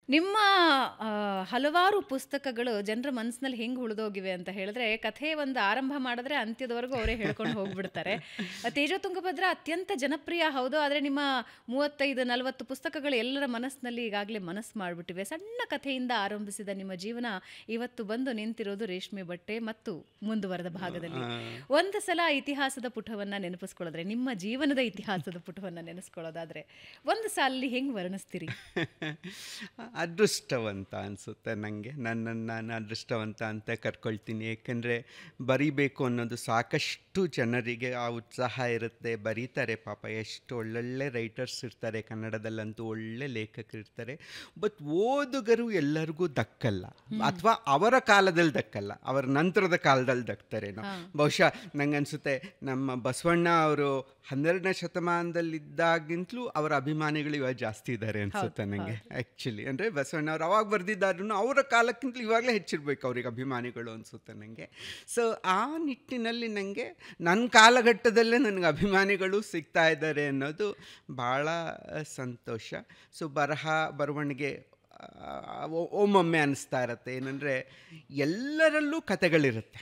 ನಿಮ್ಮ ಹಲವಾರು ಪುಸ್ತಕಗಳು ಜನರ ಮನಸ್ಸಿನಲ್ಲಿ ಹೆಂಗೆ ಉಳಿದೋಗಿವೆ ಅಂತ ಹೇಳಿದ್ರೆ, ಕಥೆ ಒಂದು ಆರಂಭ ಮಾಡಿದ್ರೆ ಅಂತ್ಯದವರೆಗೂ ಅವರೇ ಹೇಳ್ಕೊಂಡು ಹೋಗ್ಬಿಡ್ತಾರೆ. ತೇಜೋ ತುಂಗಭದ್ರ ಅತ್ಯಂತ ಜನಪ್ರಿಯ ಹೌದು, ಆದರೆ ನಿಮ್ಮ 35-40 ಪುಸ್ತಕಗಳು ಎಲ್ಲರ ಮನಸ್ಸಿನಲ್ಲಿ ಈಗಾಗಲೇ ಮನಸ್ಸು ಮಾಡಿಬಿಟ್ಟಿವೆ. ಸಣ್ಣ ಕಥೆಯಿಂದ ಆರಂಭಿಸಿದ ನಿಮ್ಮ ಜೀವನ ಇವತ್ತು ಬಂದು ನಿಂತಿರೋದು ರೇಷ್ಮೆ ಬಟ್ಟೆ ಮತ್ತು ಮುಂದುವರೆದ ಭಾಗದಲ್ಲಿ. ಒಂದು ಸಲ ಇತಿಹಾಸದ ಪುಟವನ್ನು ನೆನಪಿಸ್ಕೊಳ್ಳೋದ್ರೆ, ನಿಮ್ಮ ಜೀವನದ ಇತಿಹಾಸದ ಪುಟವನ್ನು ನೆನೆಸ್ಕೊಳ್ಳೋದಾದ್ರೆ ಒಂದು ಸಾಲಲ್ಲಿ ಹೆಂಗೆ ವರ್ಣಿಸ್ತೀರಿ? ಅದೃಷ್ಟವಂತ ಅನಿಸುತ್ತೆ ನನಗೆ. ನನ್ನನ್ನು ನಾನು ಅದೃಷ್ಟವಂತ ಅಂತ ಕರ್ಕೊಳ್ತೀನಿ. ಏಕೆಂದರೆ ಬರಿಬೇಕು ಅನ್ನೋದು ಸಾಕಷ್ಟು ಜನರಿಗೆ ಆ ಉತ್ಸಾಹ ಇರುತ್ತೆ, ಬರೀತಾರೆ ಪಾಪ. ಎಷ್ಟು ಒಳ್ಳೊಳ್ಳೆ ರೈಟರ್ಸ್ ಇರ್ತಾರೆ ಕನ್ನಡದಲ್ಲಂತೂ, ಒಳ್ಳೆ ಲೇಖಕರು ಇರ್ತಾರೆ. ಬಟ್ ಓದುಗರು ಎಲ್ಲರಿಗೂ ದಕ್ಕಲ್ಲ, ಅಥವಾ ಅವರ ಕಾಲದಲ್ಲಿ ದಕ್ಕಲ್ಲ, ಅವರ ನಂತರದ ಕಾಲದಲ್ಲಿ ದಕ್ತಾರೇನೋ. ಬಹುಶಃ ನಂಗನ್ಸುತ್ತೆ ನಮ್ಮ ಬಸವಣ್ಣ ಅವರು 12ನೇ ಶತಮಾನದಲ್ಲಿದ್ದಾಗಿಂತಲೂ ಅವರ ಅಭಿಮಾನಿಗಳು ಇವಾಗ ಜಾಸ್ತಿ ಇದ್ದಾರೆ ಅನಿಸುತ್ತೆ ನನಗೆ. ಆ್ಯಕ್ಚುಲಿ ಅಂದರೆ ಬಸವಣ್ಣ ಅವ್ರು ಅವಾಗ ಬರೆದಿದ್ದಾದ್ರೂ ಅವರ ಕಾಲಕ್ಕಿಂತಲೂ ಇವಾಗಲೇ ಹೆಚ್ಚಿರ್ಬೇಕು ಅವ್ರಿಗೆ ಅಭಿಮಾನಿಗಳು ಅನಿಸುತ್ತೆ ನನಗೆ. ಸೊ ಆ ನಿಟ್ಟಿನಲ್ಲಿ ನನಗೆ ನನ್ನ ಕಾಲಘಟ್ಟದಲ್ಲೇ ನನಗೆ ಅಭಿಮಾನಿಗಳು ಸಿಗ್ತಾ ಇದ್ದಾರೆ ಅನ್ನೋದು ಭಾಳ ಸಂತೋಷ. ಸೊ ಬರವಣಿಗೆ ಒಮ್ಮೊಮ್ಮೆ ಅನ್ನಿಸ್ತಾ ಇರತ್ತೆ ಏನಂದರೆ, ಎಲ್ಲರಲ್ಲೂ ಕತೆಗಳಿರುತ್ತೆ.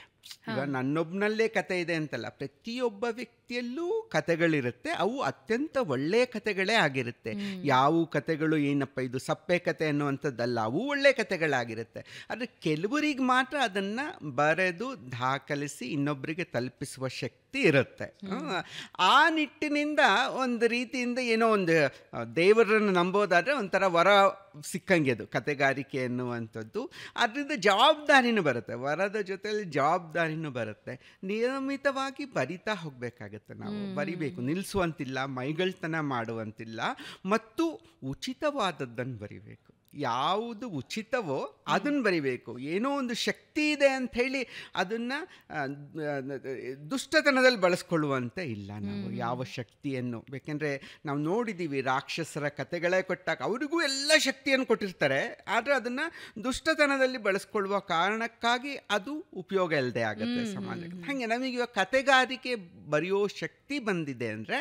ಈಗ ನನ್ನೊಬ್ಬನಲ್ಲೇ ಕತೆ ಇದೆ ಅಂತಲ್ಲ, ಪ್ರತಿಯೊಬ್ಬ ವ್ಯಕ್ತಿಯಲ್ಲೂ ಕತೆಗಳಿರುತ್ತೆ. ಅವು ಅತ್ಯಂತ ಒಳ್ಳೆಯ ಕತೆಗಳೇ ಆಗಿರುತ್ತೆ. ಯಾವ ಕತೆಗಳು ಏನಪ್ಪ ಇದು ಸಪ್ಪೆ ಕತೆ ಅನ್ನುವಂಥದ್ದಲ್ಲ, ಅವು ಒಳ್ಳೆಯ ಕತೆಗಳಾಗಿರುತ್ತೆ. ಆದರೆ ಕೆಲವರಿಗೆ ಮಾತ್ರ ಅದನ್ನು ಬರೆದು ದಾಖಲಿಸಿ ಇನ್ನೊಬ್ಬರಿಗೆ ತಲುಪಿಸುವ ಶಕ್ತಿ ಇರುತ್ತೆ. ಆ ನಿಟ್ಟಿನಿಂದ ಒಂದು ರೀತಿಯಿಂದ ಏನೋ ಒಂದು ದೇವರನ್ನು ನಂಬೋದಾದರೆ ಒಂಥರ ವರ ಸಿಕ್ಕಂಗೆ ಅದು ಕತೆಗಾರಿಕೆ ಎನ್ನುವಂಥದ್ದು. ಅದರಿಂದ ಜವಾಬ್ದಾರಿನೂ ಬರುತ್ತೆ, ವರದ ಜೊತೆಯಲ್ಲಿ ಜವಾಬ್ದಾರಿನೂ ಬರುತ್ತೆ. ನಿಯಮಿತವಾಗಿ ಬರಿತಾ ಹೋಗಬೇಕಾಗತ್ತೆ. ನಾವು ಬರಿಬೇಕು, ನಿಲ್ಲಿಸುವಂತಿಲ್ಲ, ಮೈಗಳ್ತನ ಮಾಡುವಂತಿಲ್ಲ, ಮತ್ತು ಉಚಿತವಾದದ್ದನ್ನು ಬರಿಬೇಕು. ಯಾವುದು ಉಚಿತವೋ ಅದನ್ನು ಬರಿಬೇಕು. ಏನೋ ಒಂದು ಶಕ್ತಿ ಇದೆ ಅಂಥೇಳಿ ಅದನ್ನು ದುಷ್ಟತನದಲ್ಲಿ ಬಳಸ್ಕೊಳ್ಳುವಂತೆ ಇಲ್ಲ ನಾವು ಯಾವ ಶಕ್ತಿಯನ್ನು. ಬೇಕೆಂದರೆ ನಾವು ನೋಡಿದ್ದೀವಿ, ರಾಕ್ಷಸರ ಕತೆಗಳೇ ಕೊಟ್ಟಾಗ ಅವರಿಗೂ ಎಲ್ಲ ಶಕ್ತಿಯನ್ನು ಕೊಟ್ಟಿರ್ತಾರೆ, ಆದರೆ ಅದನ್ನು ದುಷ್ಟತನದಲ್ಲಿ ಬಳಸ್ಕೊಳ್ಳುವ ಕಾರಣಕ್ಕಾಗಿ ಅದು ಉಪಯೋಗ ಇಲ್ಲದೆ ಆಗುತ್ತೆ ಸಮಾಜಕ್ಕೆ. ಹಾಗೆ ನಮಗೆ ಇವಾಗ ಕತೆಗಾರಿಕೆ ಬರೆಯೋ ಶಕ್ತಿ ಬಂದಿದೆ ಅಂದರೆ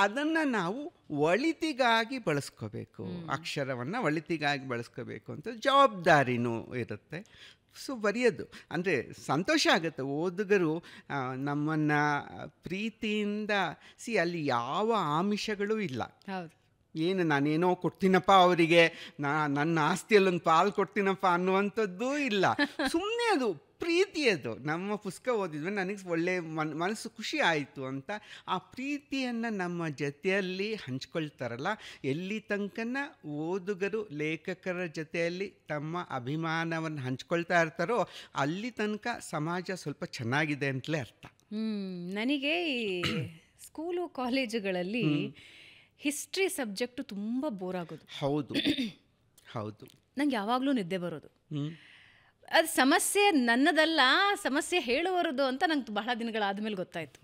ಅದನ್ನು ನಾವು ಒಳಿತಿಗಾಗಿ ಬಳಸ್ಕೋಬೇಕು, ಅಕ್ಷರವನ್ನು ಒಳಿತಿಗಾಗಿ ಬಳಸ್ಕೋಬೇಕು ಅಂತ ಜವಾಬ್ದಾರಿನೂ ಇರುತ್ತೆ. ಸೊ ಬರೆಯೋದು ಅಂದರೆ ಸಂತೋಷ ಆಗುತ್ತೆ. ಓದುಗರು ನಮ್ಮನ್ನು ಪ್ರೀತಿಯಿಂದ ಅಲ್ಲಿ ಯಾವ ಆಮಿಷಗಳೂ ಇಲ್ಲ. ಏನು ನಾನೇನೋ ಕೊಡ್ತೀನಪ್ಪ ಅವರಿಗೆ, ನನ್ನ ಆಸ್ತಿಯಲ್ಲೊಂದು ಪಾಲು ಕೊಡ್ತೀನಪ್ಪ ಅನ್ನುವಂಥದ್ದು ಇಲ್ಲ. ಸುಮ್ಮನೆ ಅದು ಪ್ರೀತಿ, ಅದು ನಮ್ಮ ಪುಸ್ತಕ ಓದಿದ್ವಿ, ನನಗೆ ಒಳ್ಳೆ ಮನಸ್ಸು ಖುಷಿ ಆಯಿತು ಅಂತ ಆ ಪ್ರೀತಿಯನ್ನು ನಮ್ಮ ಜೊತೆಯಲ್ಲಿ ಹಂಚ್ಕೊಳ್ತಾರಲ್ಲ. ಎಲ್ಲಿ ತನಕನ ಓದುಗರು ಲೇಖಕರ ಜೊತೆಯಲ್ಲಿ ತಮ್ಮ ಅಭಿಮಾನವನ್ನು ಹಂಚ್ಕೊಳ್ತಾ ಇರ್ತಾರೋ ಅಲ್ಲಿ ತನಕ ಸಮಾಜ ಸ್ವಲ್ಪ ಚೆನ್ನಾಗಿದೆ ಅಂತಲೇ ಅರ್ಥ. ನನಗೆ ಈ ಸ್ಕೂಲು ಕಾಲೇಜುಗಳಲ್ಲಿ ಹಿಸ್ಟ್ರಿ ಸಬ್ಜೆಕ್ಟು ತುಂಬ ಬೋರ್ ಆಗೋದು. ಹೌದು ಹೌದು, ನಂಗೆ ಯಾವಾಗಲೂ ನಿದ್ದೆ ಬರೋದು. ಅದು ಸಮಸ್ಯೆ ನನ್ನದಲ್ಲ, ಸಮಸ್ಯೆ ಹೇಳುವರದು ಅಂತ ನಂಗೆ ಬಹಳ ದಿನಗಳಾದಮೇಲೆ ಗೊತ್ತಾಯಿತು.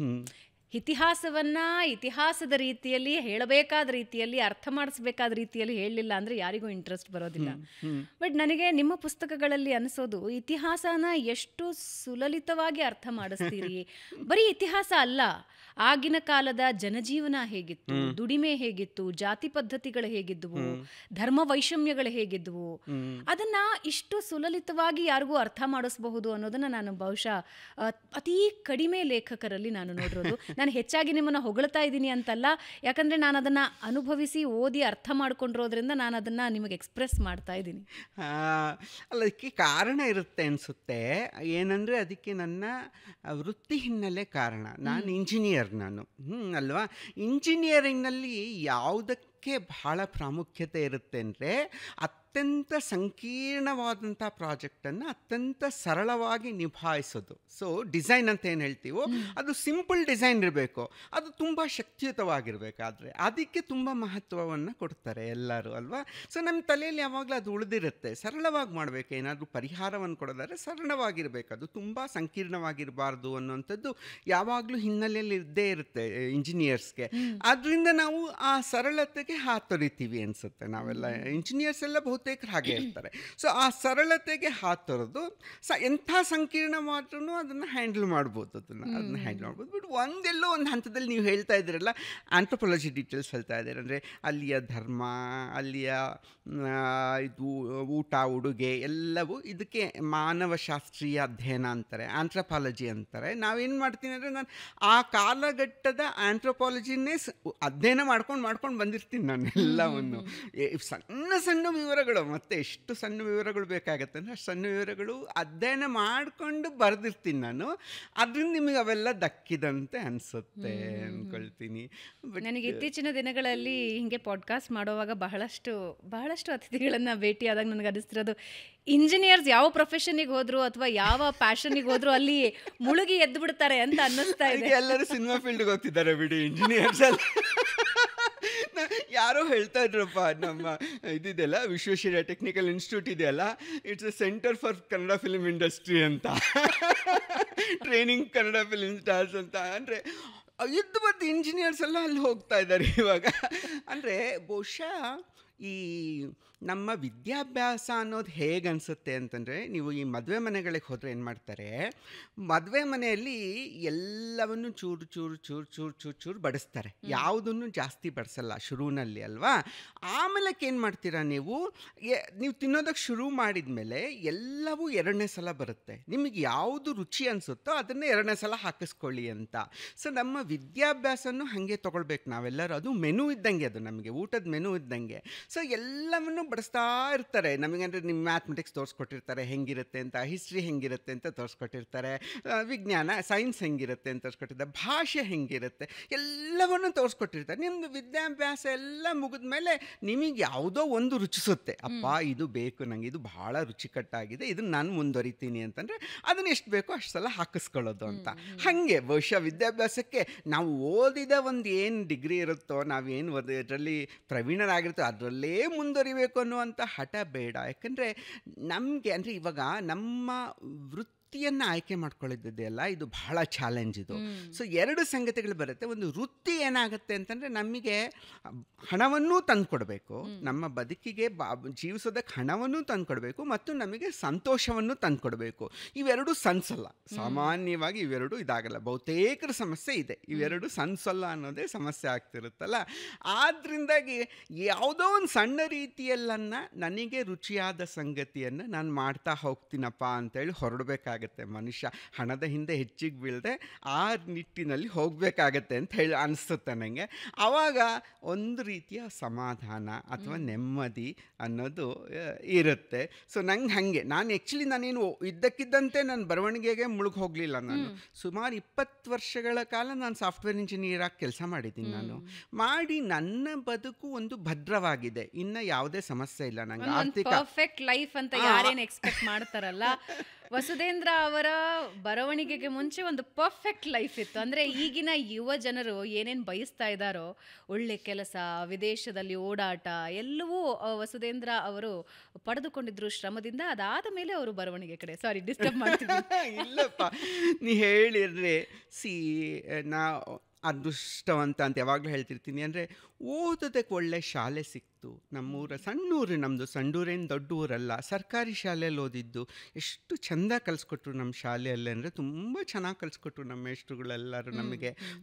ಇತಿಹಾಸದ ರೀತಿಯಲ್ಲಿ ಹೇಳಬೇಕಾದ ರೀತಿಯಲ್ಲಿ, ಅರ್ಥ ಮಾಡಿಸ್ಬೇಕಾದ ರೀತಿಯಲ್ಲಿ ಹೇಳಲಿಲ್ಲ ಅಂದರೆ ಯಾರಿಗೂ ಇಂಟ್ರೆಸ್ಟ್ ಬರೋದಿಲ್ಲ. ಬಟ್ ನನಗೆ ನಿಮ್ಮ ಪುಸ್ತಕಗಳಲ್ಲಿ ಅನಿಸೋದು, ಇತಿಹಾಸನ ಎಷ್ಟು ಸುಲಲಿತವಾಗಿ ಅರ್ಥ ಮಾಡಿಸ್ತೀರಿ. ಬರೀ ಇತಿಹಾಸ ಅಲ್ಲ, ಆಗಿನ ಕಾಲದ ಜನಜೀವನ ಹೇಗಿತ್ತು, ದುಡಿಮೆ ಹೇಗಿತ್ತು, ಜಾತಿ ಪದ್ಧತಿಗಳು ಹೇಗಿದ್ವು, ಧರ್ಮ ವೈಷಮ್ಯಗಳು ಹೇಗಿದ್ವು, ಅದನ್ನ ಇಷ್ಟು ಸುಲಲಿತವಾಗಿ ಯಾರಿಗೂ ಅರ್ಥ ಮಾಡಿಸಬಹುದು ಅನ್ನೋದನ್ನ ನಾನು ಬಹುಶಃ ಅತೀ ಕಡಿಮೆ ಲೇಖಕರಲ್ಲಿ ನಾನು ನೋಡಿರೋದು. ನಾನು ಹೆಚ್ಚಾಗಿ ನಿಮ್ಮನ್ನು ಹೊಗಳ್ತಾ ಇದ್ದೀನಿ ಅಂತಲ್ಲ, ಯಾಕಂದರೆ ನಾನು ಅದನ್ನು ಅನುಭವಿಸಿ ಓದಿ ಅರ್ಥ ಮಾಡ್ಕೊಂಡಿರೋದ್ರಿಂದ ನಾನು ಅದನ್ನು ನಿಮಗೆ ಎಕ್ಸ್ಪ್ರೆಸ್ ಮಾಡ್ತಾ ಇದ್ದೀನಿ. ಅಲ್ಲ, ಅದಕ್ಕೆ ಕಾರಣ ಇರುತ್ತೆ ಅನಿಸುತ್ತೆ. ಏನಂದರೆ ಅದಕ್ಕೆ ನನ್ನ ವೃತ್ತಿ ಹಿನ್ನೆಲೆ ಕಾರಣ. ನಾನು ಇಂಜಿನಿಯರ್, ನಾನು ಅಲ್ವಾ. ಇಂಜಿನಿಯರಿಂಗ್ನಲ್ಲಿ ಯಾವುದಕ್ಕೆ ಬಹಳ ಪ್ರಾಮುಖ್ಯತೆ ಇರುತ್ತೆ ಅಂದರೆ, ಅತ್ಯಂತ ಸಂಕೀರ್ಣವಾದಂಥ ಪ್ರಾಜೆಕ್ಟನ್ನು ಅತ್ಯಂತ ಸರಳವಾಗಿ ನಿಭಾಯಿಸೋದು. ಸೊ ಡಿಸೈನ್ ಅಂತ ಏನು ಹೇಳ್ತೀವೋ ಅದು ಸಿಂಪಲ್ ಡಿಸೈನ್ ಇರಬೇಕು, ಅದು ತುಂಬ ಶಕ್ತಿಯುತವಾಗಿರಬೇಕಾದ್ರೆ ಅದಕ್ಕೆ ತುಂಬ ಮಹತ್ವವನ್ನು ಕೊಡ್ತಾರೆ ಎಲ್ಲರೂ ಅಲ್ವಾ. ಸೊ ನಮ್ಮ ತಲೆಯಲ್ಲಿ ಯಾವಾಗಲೂ ಅದು ಉಳಿದಿರುತ್ತೆ, ಸರಳವಾಗಿ ಮಾಡಬೇಕು. ಏನಾದರೂ ಪರಿಹಾರವನ್ನು ಕೊಡೋದಾದ್ರೆ ಸರಳವಾಗಿರಬೇಕು, ಅದು ತುಂಬ ಸಂಕೀರ್ಣವಾಗಿರಬಾರ್ದು ಅನ್ನುವಂಥದ್ದು ಯಾವಾಗಲೂ ಹಿನ್ನೆಲೆಯಲ್ಲಿ ಇದ್ದೇ ಇರುತ್ತೆ ಇಂಜಿನಿಯರ್ಸ್ಗೆ. ಆದ್ದರಿಂದ ನಾವು ಆ ಸರಳತೆಗೆ ಸರಳತೆಗೆ ಹಾತೊರಿತೀವಿ ಅನಿಸುತ್ತೆ ನಾವೆಲ್ಲ. ಇಂಜಿನಿಯರ್ಸ್ ಎಲ್ಲ ಬಹುತೇಕರು ಹಾಗೆ ಇರ್ತಾರೆ. ಸೊ ಆ ಸರಳತೆಗೆ ಹಾತೊರೆದು ಎಂಥ ಸಂಕೀರ್ಣವಾದ್ರೂ ಅದನ್ನು ಹ್ಯಾಂಡಲ್ ಮಾಡ್ಬೋದು, ಅದನ್ನ ಹ್ಯಾಂಡಲ್ ಮಾಡ್ಬೋದು. ಬಟ್ ಒಂದೆಲ್ಲೋ ಒಂದು ಹಂತದಲ್ಲಿ ನೀವು ಹೇಳ್ತಾ ಇದ್ದೀರಲ್ಲ, ಆಂಥ್ರೋಪಾಲಜಿ ಡೀಟೇಲ್ಸ್ ಹೇಳ್ತಾ ಇದ್ದೀರ, ಅಂದರೆ ಅಲ್ಲಿಯ ಧರ್ಮ, ಅಲ್ಲಿಯ ಇದು ಊಟ ಉಡುಗೆ ಎಲ್ಲವೂ ಇದಕ್ಕೆ ಮಾನವಶಾಸ್ತ್ರೀಯ ಅಧ್ಯಯನ ಅಂತಾರೆ, ಆಂಥ್ರೋಪಾಲಜಿ ಅಂತಾರೆ. ನಾವೇನು ಮಾಡ್ತೀನಿ ಅಂದರೆ, ನಾನು ಆ ಕಾಲಘಟ್ಟದ ಆಂಥ್ರೋಪಾಲಜಿನೇ ಅಧ್ಯಯನ ಮಾಡ್ಕೊಂಡು ಬಂದಿರ್ತೀನಿ ನಾನು ಎಲ್ಲವನ್ನು. ಸಣ್ಣ ಸಣ್ಣ ವಿವರಗಳು, ಮತ್ತು ಎಷ್ಟು ಸಣ್ಣ ವಿವರಗಳು ಬೇಕಾಗತ್ತೆ ಅಂದರೆ ಅಷ್ಟು ಸಣ್ಣ ವಿವರಗಳು ಅಧ್ಯಯನ ಮಾಡಿಕೊಂಡು ಬರೆದಿರ್ತೀನಿ ನಾನು. ಅದರಿಂದ ನಿಮಗೆ ಅವೆಲ್ಲ ದಕ್ಕಿದಂತೆ ಅನಿಸುತ್ತೆ ಅಂದ್ಕೊಳ್ತೀನಿ. ನನಗೆ ಇತ್ತೀಚಿನ ದಿನಗಳಲ್ಲಿ ಹಿಂಗೆ ಪಾಡ್ಕಾಸ್ಟ್ ಮಾಡುವಾಗ ಬಹಳಷ್ಟು ಅತಿಥಿಗಳನ್ನು ಭೇಟಿಯಾದಾಗ ನನಗೆ ಅನಿಸ್ತಿರೋದು, ಇಂಜಿನಿಯರ್ಸ್ ಯಾವ ಪ್ರೊಫೆಷನಿಗೆ ಹೋದ್ರು ಅಥವಾ ಯಾವ ಪ್ಯಾಷನ್ಗೆ ಹೋದ್ರು ಅಲ್ಲಿ ಮುಳುಗಿ ಎದ್ದು ಬಿಡ್ತಾರೆ ಅಂತ ಅನ್ನಿಸ್ತಾ ಇದೆ. ಎಲ್ಲರೂ ಸಿನಿಮಾ ಫೀಲ್ಡ್ಗೆ ಹೋಗ್ತಿದ್ದಾರೆ ಬಿಡಿ, ಇಂಜಿನಿಯರ್ಸ್ ಎಲ್ಲ. ಯಾರೋ ಹೇಳ್ತಾ ಇದ್ರಪ್ಪ, ನಮ್ಮ ಇದಿದೆಯಲ್ಲ ವಿಶ್ವೇಶ್ವರಯ್ಯ ಟೆಕ್ನಿಕಲ್ ಇನ್ಸ್ಟಿಟ್ಯೂಟ್ ಇದೆಯಲ್ಲ, it's A centre for Kannada film industry ಅಂತ, ಟ್ರೈನಿಂಗ್ ಕನ್ನಡ ಫಿಲ್ಮ್ ಸ್ಟಾರ್ಸ್ ಅಂತ. ಅಂದರೆ ಇದ್ದು ಬಂದು ಇಂಜಿನಿಯರ್ಸ್ ಎಲ್ಲ ಅಲ್ಲಿ ಹೋಗ್ತಾ ಇದ್ದಾರೆ ಇವಾಗ. ಅಂದರೆ ಬಹುಶಃ ಈ ನಮ್ಮ ವಿದ್ಯಾಭ್ಯಾಸ ಅನ್ನೋದು ಹೇಗೆ ಅನಿಸುತ್ತೆ ಅಂತಂದರೆ, ನೀವು ಈ ಮದುವೆ ಮನೆಗಳಿಗೆ ಹೋದರೆ ಏನು ಮಾಡ್ತಾರೆ, ಮದುವೆ ಮನೆಯಲ್ಲಿ ಎಲ್ಲವನ್ನು ಚೂರು ಚೂರು ಚೂರು ಚೂರು ಚೂರು ಚೂರು ಬಡಿಸ್ತಾರೆ, ಯಾವುದನ್ನು ಜಾಸ್ತಿ ಬಡಿಸಲ್ಲ ಶುರುವಿನಲ್ಲಿ ಅಲ್ವಾ. ಆಮೇಲೆ ಏನು ಮಾಡ್ತೀರಾ ನೀವು ತಿನ್ನೋದಕ್ಕೆ ಶುರು ಮಾಡಿದ ಮೇಲೆ ಎಲ್ಲವೂ ಎರಡನೇ ಸಲ ಬರುತ್ತೆ. ನಿಮಗೆ ಯಾವುದು ರುಚಿ ಅನಿಸುತ್ತೋ ಅದನ್ನೇ ಎರಡನೇ ಸಲ ಹಾಕಿಸ್ಕೊಳ್ಳಿ ಅಂತ. ಸೊ ನಮ್ಮ ವಿದ್ಯಾಭ್ಯಾಸನೂ ಹಾಗೆ ತೊಗೊಳ್ಬೇಕು ನಾವೆಲ್ಲರೂ. ಅದು ಮೆನು ಇದ್ದಂಗೆ, ಅದು ನಮಗೆ ಊಟದ ಮೆನು ಇದ್ದಂಗೆ. ಸೊ ಎಲ್ಲವನ್ನು ಬಡಿಸ್ತಾ ಇರ್ತಾರೆ ನಮಗೆ. ಅಂದರೆ ನಿಮ್ಮ ಮ್ಯಾಥಮೆಟಿಕ್ಸ್ ತೋರಿಸ್ಕೊಟ್ಟಿರ್ತಾರೆ ಹೆಂಗಿರುತ್ತೆ ಅಂತ, ಹಿಸ್ಟ್ರಿ ಹೆಂಗಿರುತ್ತೆ ಅಂತ ತೋರಿಸ್ಕೊಟ್ಟಿರ್ತಾರೆ, ವಿಜ್ಞಾನ ಸೈನ್ಸ್ ಹೆಂಗಿರುತ್ತೆ ಅಂತ ತೋರಿಸ್ಕೊಟ್ಟಿರ್ತಾರೆ, ಭಾಷೆ ಹೆಂಗಿರುತ್ತೆ ಎಲ್ಲವನ್ನು ತೋರಿಸ್ಕೊಟ್ಟಿರ್ತಾರೆ. ನಿಮ್ಮದು ವಿದ್ಯಾಭ್ಯಾಸ ಎಲ್ಲ ಮುಗಿದ ಮೇಲೆ ನಿಮಗೆ ಯಾವುದೋ ಒಂದು ರುಚಿಸುತ್ತೆ, ಅಪ್ಪ ಇದು ಬೇಕು ನನಗೆ, ಇದು ಭಾಳ ರುಚಿಕಟ್ಟಾಗಿದೆ, ಇದನ್ನು ನಾನು ಮುಂದುವರಿತೀನಿ ಅಂತಂದರೆ ಅದನ್ನು ಎಷ್ಟು ಬೇಕೋ ಅಷ್ಟು ಸಲ ಹಾಕಿಸ್ಕೊಳ್ಳೋದು ಅಂತ. ಹಾಗೆ ಬಹುಶಃ ವಿದ್ಯಾಭ್ಯಾಸಕ್ಕೆ ನಾವು ಓದಿದ ಒಂದು ಏನು ಡಿಗ್ರಿ ಇರುತ್ತೋ, ನಾವೇನು ಇದರಲ್ಲಿ ಪ್ರವೀಣರಾಗಿರ್ತೋ ಅದರಲ್ಲೇ ಮುಂದುವರಿಬೇಕು ಅನ್ನುವಂಥ ಹಠ ಬೇಡ. ಯಾಕಂದರೆ ನಮಗೆ ಅಂದರೆ ಇವಾಗ ನಮ್ಮ ವೃತ್ತಿಯನ್ನು ಆಯ್ಕೆ ಮಾಡ್ಕೊಳ್ಳಿದ್ದೆಯಲ್ಲ, ಇದು ಬಹಳ ಚಾಲೆಂಜ್ ಇದು. ಸೊ ಎರಡು ಸಂಗತಿಗಳು ಬರುತ್ತೆ. ಒಂದು ವೃತ್ತಿ ಏನಾಗುತ್ತೆ ಅಂತಂದರೆ ನಮಗೆ ಹಣವನ್ನೂ ತಂದುಕೊಡ್ಬೇಕು, ನಮ್ಮ ಬದುಕಿಗೆ ಜೀವಿಸೋದಕ್ಕೆ ಹಣವನ್ನೂ ತಂದುಕೊಡ್ಬೇಕು, ಮತ್ತು ನಮಗೆ ಸಂತೋಷವನ್ನು ತಂದುಕೊಡ್ಬೇಕು. ಇವೆರಡು ಸನ್ಸಲ್ಲ, ಸಾಮಾನ್ಯವಾಗಿ ಇವೆರಡು ಇದಾಗಲ್ಲ. ಬಹುತೇಕರ ಸಮಸ್ಯೆ ಇದೆ, ಇವೆರಡು ಸನ್ಸಲ್ಲ ಅನ್ನೋದೇ ಸಮಸ್ಯೆ ಆಗ್ತಿರುತ್ತಲ್ಲ. ಆದ್ದರಿಂದಾಗಿ ಯಾವುದೋ ಒಂದು ಸಣ್ಣ ರೀತಿಯಲ್ಲನ್ನು ನನಗೆ ರುಚಿಯಾದ ಸಂಗತಿಯನ್ನು ನಾನು ಮಾಡ್ತಾ ಹೋಗ್ತೀನಪ್ಪ ಅಂತೇಳಿ ಹೊರಡಬೇಕಾಗುತ್ತೆ ಮನುಷ್ಯ. ಹಣದ ಹಿಂದೆ ಹೆಚ್ಚಿಗೆ ಬೀಳದೆ ಆ ನಿಟ್ಟಿನಲ್ಲಿ ಹೋಗಬೇಕಾಗತ್ತೆ ಅಂತ ಹೇಳಿ ಅನಿಸುತ್ತೆ ನನಗೆ. ಆವಾಗ ಒಂದು ರೀತಿಯ ಸಮಾಧಾನ ಅಥವಾ ನೆಮ್ಮದಿ ಅನ್ನೋದು ಇರುತ್ತೆ. ಸೊ ನಂಗೆ ಹಾಗೆ ನಾನೇನು ಇದ್ದಕ್ಕಿದ್ದಂತೆ ನನ್ನ ಬರವಣಿಗೆಗೆ ಮುಳುಗಿ ಹೋಗಲಿಲ್ಲ. ನಾನು ಸುಮಾರು 20 ವರ್ಷಗಳ ಕಾಲ ನಾನು ಸಾಫ್ಟ್ವೇರ್ ಇಂಜಿನಿಯರಾಗಿ ಕೆಲಸ ಮಾಡಿದ್ದೀನಿ. ನಾನು ಮಾಡಿ ನನ್ನ ಬದುಕು ಒಂದು ಭದ್ರವಾಗಿದೆ, ಇನ್ನು ಯಾವುದೇ ಸಮಸ್ಯೆ ಇಲ್ಲ ನಂಗೆ. ಆರ್ಥಿಕ ಪರ್ಫೆಕ್ಟ್ ಲೈಫ್ ಅಂತ ಯಾರೇನು ಎಕ್ಸ್ಪೆಕ್ಟ್ ಮಾಡ್ತಾರಲ್ಲ, ವಸುಧೇಂದ್ರ ಅವರ ಬರವಣಿಗೆಗೆ ಮುಂಚೆ ಒಂದು ಪರ್ಫೆಕ್ಟ್ ಲೈಫ್ ಇತ್ತು. ಅಂದರೆ ಈಗಿನ ಯುವ ಜನರು ಏನೇನು ಬಯಸ್ತಾ ಇದ್ದಾರೋ, ಒಳ್ಳೆ ಕೆಲಸ, ವಿದೇಶದಲ್ಲಿ ಓಡಾಟ ಎಲ್ಲವೂ ವಸುಧೇಂದ್ರ ಅವರು ಪಡೆದುಕೊಂಡಿದ್ರು ಶ್ರಮದಿಂದ. ಅದಾದ ಮೇಲೆ ಅವರು ಬರವಣಿಗೆ ಕಡೆ ಸಾರಿ ಡಿಸ್ಟರ್ಬ್ ಮಾಡ್ತಿದ್ರು. ಇಲ್ಲಪ್ಪ, ನೀ ಹೇಳಿದ್ರೆ ನಾ ಅದೃಷ್ಟವಂತ ಅಂತ ಯಾವಾಗಲೂ ಹೇಳ್ತಿರ್ತೀನಿ. ಅಂದರೆ ಓದೋದಕ್ಕೆ ಒಳ್ಳೆ ಶಾಲೆ ಸಿಕ್ತು. ನಮ್ಮೂರ ಸಣ್ಣೂರು, ನಮ್ಮದು ಸಣ್ಣೂರೇನು ದೊಡ್ಡ ಊರಲ್ಲ, ಸರ್ಕಾರಿ ಶಾಲೆಯಲ್ಲಿ ಓದಿದ್ದು. ಎಷ್ಟು ಚೆಂದ ಕಲಿಸ್ಕೊಟ್ರು ನಮ್ಮ ಶಾಲೆಯಲ್ಲಿ, ಅಂದರೆ ತುಂಬ ಚೆನ್ನಾಗಿ ಕಲಿಸ್ಕೊಟ್ರು ನಮ್ಮ ಮೇಷ್ಟ್ರುಗಳೆಲ್ಲರೂ.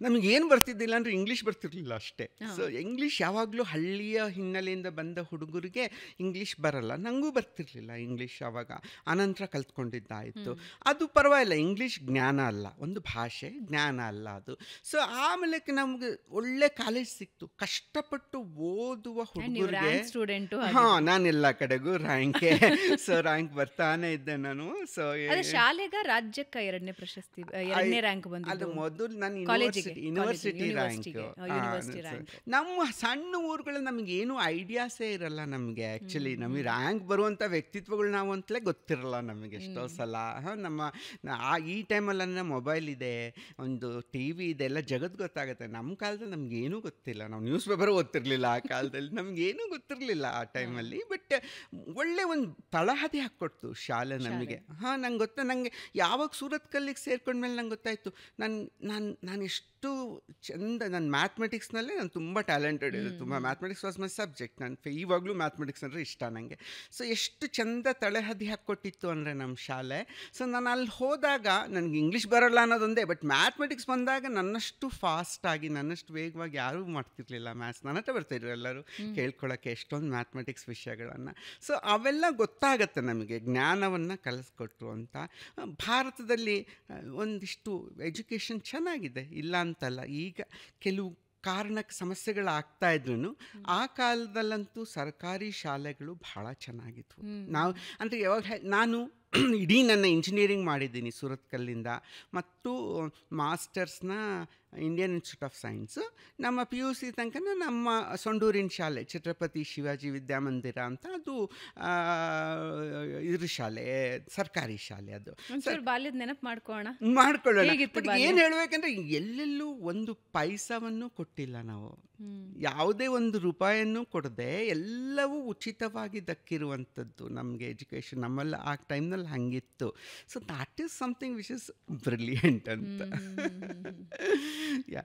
ನಮಗೇನು ಬರ್ತಿದ್ದಿಲ್ಲ ಅಂದರೆ ಇಂಗ್ಲೀಷ್ ಬರ್ತಿರ್ಲಿಲ್ಲ ಅಷ್ಟೇ. ಸೊ ಇಂಗ್ಲೀಷ್ ಯಾವಾಗಲೂ ಹಳ್ಳಿಯ ಹಿನ್ನೆಲೆಯಿಂದ ಬಂದ ಹುಡುಗರಿಗೆ ಇಂಗ್ಲೀಷ್ ಬರಲ್ಲ, ನನಗೂ ಬರ್ತಿರ್ಲಿಲ್ಲ ಇಂಗ್ಲೀಷ್. ಆವಾಗ ಆನಂತರ ಕಲ್ತ್ಕೊಂಡಿದ್ದಾಯಿತು. ಅದು ಪರವಾಗಿಲ್ಲ, ಇಂಗ್ಲೀಷ್ ಜ್ಞಾನ ಅಲ್ಲ, ಒಂದು ಭಾಷೆ ಜ್ಞಾನ ಅಲ್ಲ ಅದು. ಸೊ ಆಮೇಲೆ ನಮಗೆ ಒಳ್ಳೆ ಕಾಲೇಜ್ ಸಿಕ್ತು. ಕಷ್ಟಪಟ್ಟು ಓದುವ ಹುಡುಗರಿಗೆ ನಾನೆಲ್ಲ ಕಡೆಗೂ ರ್ಯಾಂಕೆ, ಸೊ ರ್ಯಾಂಕ್ ಬರ್ತಾನೆ ಇದ್ದೆ ನಾನು. ಸೊ ರಾಜ್ಯಕ್ಕೆ 2ನೇ ಪ್ರಶಸ್ತಿ, 2ನೇ ರ್ಯಾಂಕ್ ಬಂದಿದ್ದು. ಅದು ಮೊದಲು ನಾನು ಯೂನಿವರ್ಸಿಟಿ ರ್ಯಾಂಕ್. ನಮ್ಮ ಸಣ್ಣ ಊರುಗಳು ನಮಗೇನು ಐಡಿಯಾಸೇ ಇರಲ್ಲ ನಮಗೆ. ಆ್ಯಕ್ಚುಲಿ ನಮಗೆ ರ್ಯಾಂಕ್ ಬರುವಂಥ ವ್ಯಕ್ತಿತ್ವಗಳು ನಾವು ಅಂತಲೇ ಗೊತ್ತಿರಲ್ಲ ನಮಗೆ ಎಷ್ಟೋ ಸಲ. ಈ ಟೈಮಲ್ಲಿ ಮೊಬೈಲ್ ಇದೆ, ಒಂದು ಟಿ ವಿ ಇದೆ, ಎಲ್ಲ ಜಗತ್ತು ಗೊತ್ತಾಗುತ್ತೆ. ನಮ್ಮ ಕಾಲದಲ್ಲಿ ನಮಗೇನೂ ಗೊತ್ತಿಲ್ಲ, ನಾವು ನ್ಯೂಸ್ ಪೇಪರ್ ಓದ್ತಿರ್ಲಿಲ್ಲ ಆ ಕಾಲದಲ್ಲಿ, ನಮಗೇನೂ ಗೊತ್ತಿರಲಿಲ್ಲ ಆ ಟೈಮಲ್ಲಿ. ಬಟ್ ಒಳ್ಳೆ ಒಂದು ತಳಹದಿ ಹಾಕ್ಕೊಡ್ತು ಶಾಲೆ ನಮಗೆ. ಹಾಂ, ನಂಗೆ ಗೊತ್ತಾ, ನನಗೆ ಯಾವಾಗ ಸೂರತ್ ಕಲ್ಲಿಗೆ ಸೇರ್ಕೊಂಡ್ಮೇಲೆ ನಂಗೆ ಗೊತ್ತಾಯಿತು ನಾನು ಎಷ್ಟು ಚೆಂದ, ನಾನು ಮ್ಯಾಥಮೆಟಿಕ್ಸ್ನಲ್ಲೇ ನಾನು ತುಂಬ ಟ್ಯಾಲೆಂಟೆಡ್ ಇದೆ, ತುಂಬ ಮ್ಯಾಥಮೆಟಿಕ್ಸ್ ವಾಸ್ ಮೈ ಸಬ್ಜೆಕ್ಟ್. ನಾನು ಇವಾಗಲೂ ಮ್ಯಾಥಮೆಟಿಕ್ಸ್ ಅಂದರೆ ಇಷ್ಟ ನನಗೆ. ಸೊ ಎಷ್ಟು ಚೆಂದ ತಳಹದಿ ಹಾಕ್ಕೊಟ್ಟಿತ್ತು ಅಂದರೆ ನಮ್ಮ ಶಾಲೆ. ಸೊ ನಾನು ಅಲ್ಲಿ ಹೋದಾಗ ನನಗೆ ಇಂಗ್ಲೀಷ್ ಬರೋಲ್ಲ ಅನ್ನೋದೊಂದೇ, ಬಟ್ ಮ್ಯಾಥಮೆಟಿಕ್ಸ್ ಬಂದಾಗ ನನ್ನಷ್ಟು ಫಾಸ್ಟಾಗಿ, ನನ್ನಷ್ಟು ವೇಗವಾಗಿ ಯಾರೂ ಮಾಡ್ತಿರ್ಲಿಲ್ಲ ಮ್ಯಾಥ್ಸ್. ನನ್ನ ಹತ್ರ ಬರ್ತಾಯಿದ್ರು ಎಲ್ಲರೂ ಕೇಳ್ಕೊಳ್ಳೋಕ್ಕೆ ಎಷ್ಟೊಂದು ಮ್ಯಾಥಮೆಟಿಕ್ಸ್ ವಿಷಯಗಳನ್ನು. ಸೊ ಅವೆಲ್ಲ ಗೊತ್ತಾಗತ್ತೆ ನಮಗೆ, ಜ್ಞಾನವನ್ನು ಕಲಿಸ್ಕೊಟ್ರು ಅಂತ. ಭಾರತದಲ್ಲಿ ಒಂದಿಷ್ಟು ಎಜುಕೇಷನ್ ಚೆನ್ನಾಗಿದೆ, ಇಲ್ಲ ಅಂತಲ್ಲ. ಈಗ ಕೆಲವು ಕಾರಣಕ್ಕೆ ಸಮಸ್ಯೆಗಳಾಗ್ತಾ ಇದ್ರೂ ಆ ಕಾಲದಲ್ಲಂತೂ ಸರ್ಕಾರಿ ಶಾಲೆಗಳು ಭಾಳ ಚೆನ್ನಾಗಿದ್ವು. ನಾವು ಅಂದರೆ ಯಾವಾಗ ನಾನು ಇಡೀ ನನ್ನ ಇಂಜಿನಿಯರಿಂಗ್ ಮಾಡಿದ್ದೀನಿ ಸೂರತ್ ಕಲ್ಲಿಂದ, ಮತ್ತು ಮಾಸ್ಟರ್ಸ್ನ ಇಂಡಿಯನ್ ಇನ್ಸ್ಟಿಟ್ಯೂಟ್ ಆಫ್ ಸೈನ್ಸು. ನಮ್ಮ PUC ತನಕ ನಮ್ಮ ಸೊಂಡೂರಿನ ಶಾಲೆ ಛತ್ರಪತಿ ಶಿವಾಜಿ ವಿದ್ಯಾಮಂದಿರ ಅಂತ, ಅದು ಇದ್ರ ಶಾಲೆ, ಸರ್ಕಾರಿ ಶಾಲೆ. ಅದು ಬಾಲ್ಯದ ನೆನಪು ಮಾಡ್ಕೊಳ್ಳೋಣ. ಬಟ್ ಏನು ಹೇಳಬೇಕಂದ್ರೆ ಎಲ್ಲೆಲ್ಲೂ ಒಂದು ಪೈಸವನ್ನು ಕೊಟ್ಟಿಲ್ಲ ನಾವು, ಯಾವುದೇ ಒಂದು ರೂಪಾಯಿಯನ್ನು ಕೊಡದೆ ಎಲ್ಲವೂ ಉಚಿತವಾಗಿ ದಕ್ಕಿರುವಂಥದ್ದು ನಮಗೆ ಎಜುಕೇಷನ್. ನಮ್ಮಲ್ಲಿ ಆ ಟೈಮ್ನಲ್ಲಿ ಹಂಗಿತ್ತು. So that is something which is brilliant ಅಂತ. ಯಾ